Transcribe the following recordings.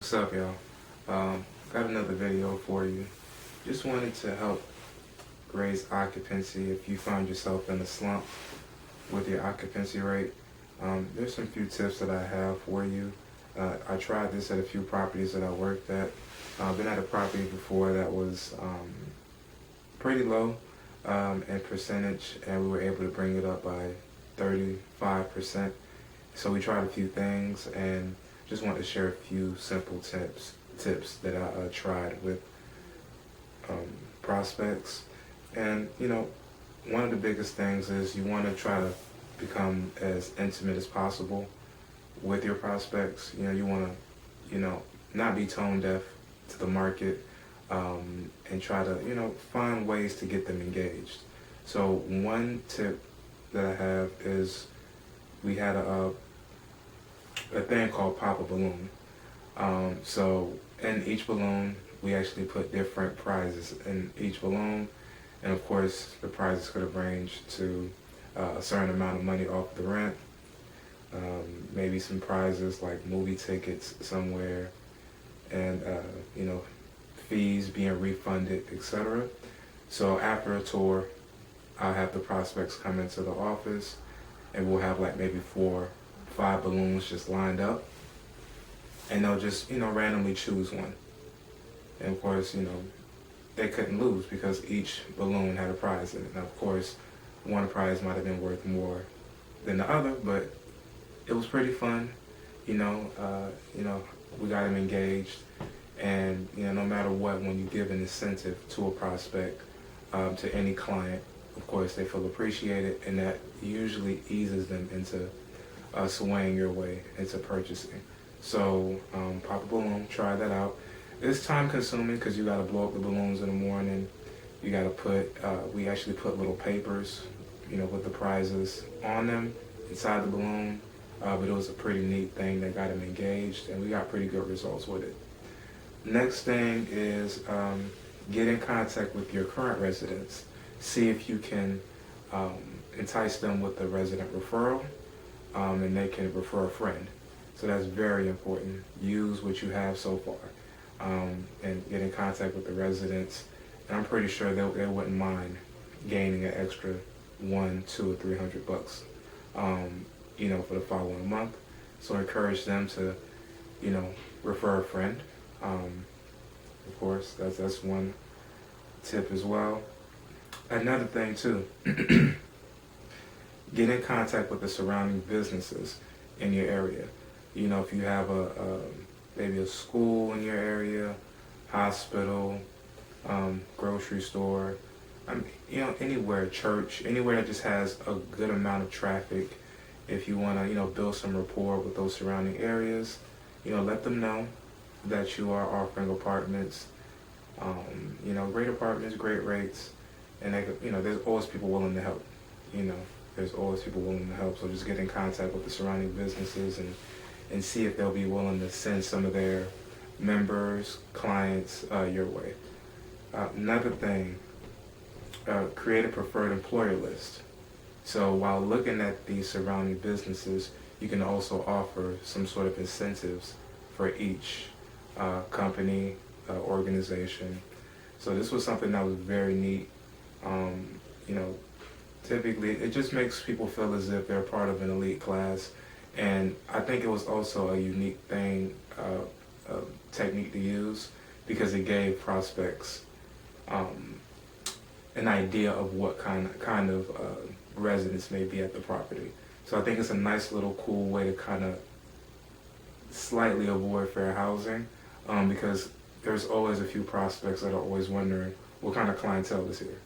What's up, y'all? Got another video for you. Just wanted to help raise occupancy if you find yourself in a slump with your occupancy rate. There's some few tips that I have for you. I tried this at a few properties that I worked at. I've been at a property before that was pretty low in percentage, and we were able to bring it up by 35%. So we tried a few things, and just want to share a few simple tips that I tried with prospects. And one of the biggest things is you want to try to become as intimate as possible with your prospects. You want to not be tone deaf to the market, and try to find ways to get them engaged. So one tip that I have is we had a thing called pop a balloon. So in each balloon, we actually put different prizes in each balloon, and of course the prizes could have ranged to a certain amount of money off the rent, maybe some prizes like movie tickets somewhere, and fees being refunded, etc. So after a tour, I'll have the prospects come into the office, and we'll have like maybe 4, 5 balloons just lined up, and they'll just randomly choose one. And of course, they couldn't lose because each balloon had a prize in it. And of course, one prize might have been worth more than the other, but it was pretty fun. We got them engaged, and no matter what, when you give an incentive to a prospect, to any client, of course they feel appreciated, and that usually eases them into swaying your way into purchasing. So pop a balloon, try that out. It's time consuming because you got to blow up the balloons in the morning. You got to put, we actually put little papers, with the prizes on them inside the balloon. But it was a pretty neat thing that got them engaged, and we got pretty good results with it. Next thing is get in contact with your current residents. See if you can entice them with the resident referral, and they can refer a friend. So that's very important. Use what you have so far, and get in contact with the residents. And I'm pretty sure they wouldn't mind gaining an extra $100, $200, or $300, for the following month. So encourage them to, refer a friend. Of course, that's one tip as well. Another thing too, get in contact with the surrounding businesses in your area. If you have maybe a school in your area, hospital, grocery store, anywhere, church, anywhere that just has a good amount of traffic. If you want to, build some rapport with those surrounding areas, let them know that you are offering apartments. Great apartments, great rates, and there's always people willing to help. There's always people willing to help. So just get in contact with the surrounding businesses and see if they'll be willing to send some of their members, clients your way. Another thing, create a preferred employer list. So while looking at these surrounding businesses, you can also offer some sort of incentives for each company, organization. So this was something that was very neat. Typically it just makes people feel as if they're part of an elite class. And I think it was also a unique thing, technique to use, because it gave prospects an idea of what kind of residents may be at the property. So I think it's a nice little cool way to kind of slightly avoid fair housing, because there's always a few prospects that are always wondering what kind of clientele is here.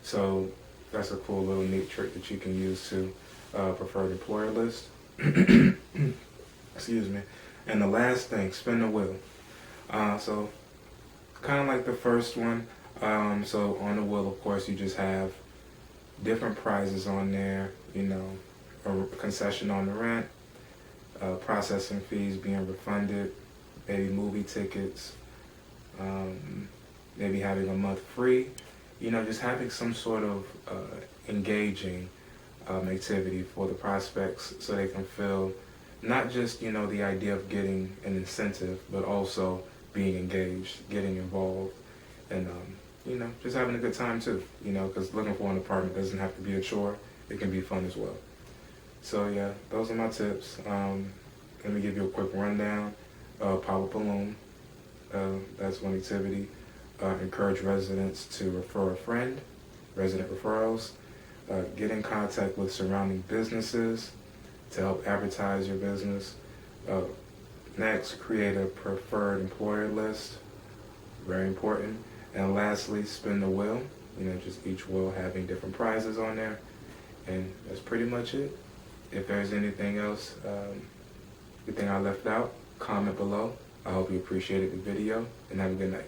So that's a cool little neat trick that you can use to preferred employer list. Excuse me. And the last thing, spin the wheel. So kind of like the first one. So on the wheel, of course, you just have different prizes on there, a concession on the rent, processing fees being refunded, maybe movie tickets, maybe having a month free, just having some sort of engaging activity for the prospects so they can feel not just, you know, the idea of getting an incentive, but also being engaged, getting involved, and, you know, just having a good time too, you know, because looking for an apartment doesn't have to be a chore. It can be fun as well. So yeah, those are my tips. Let me give you a quick rundown. Pop-up balloon, that's one activity. Encourage residents to refer a friend, resident referrals. Get in contact with surrounding businesses to help advertise your business. Next, create a preferred employer list, very important. And lastly, spin the wheel, you know, just each wheel having different prizes on there. And that's pretty much it. If there's anything else you think I left out, comment below. I hope you appreciated the video, and have a good night.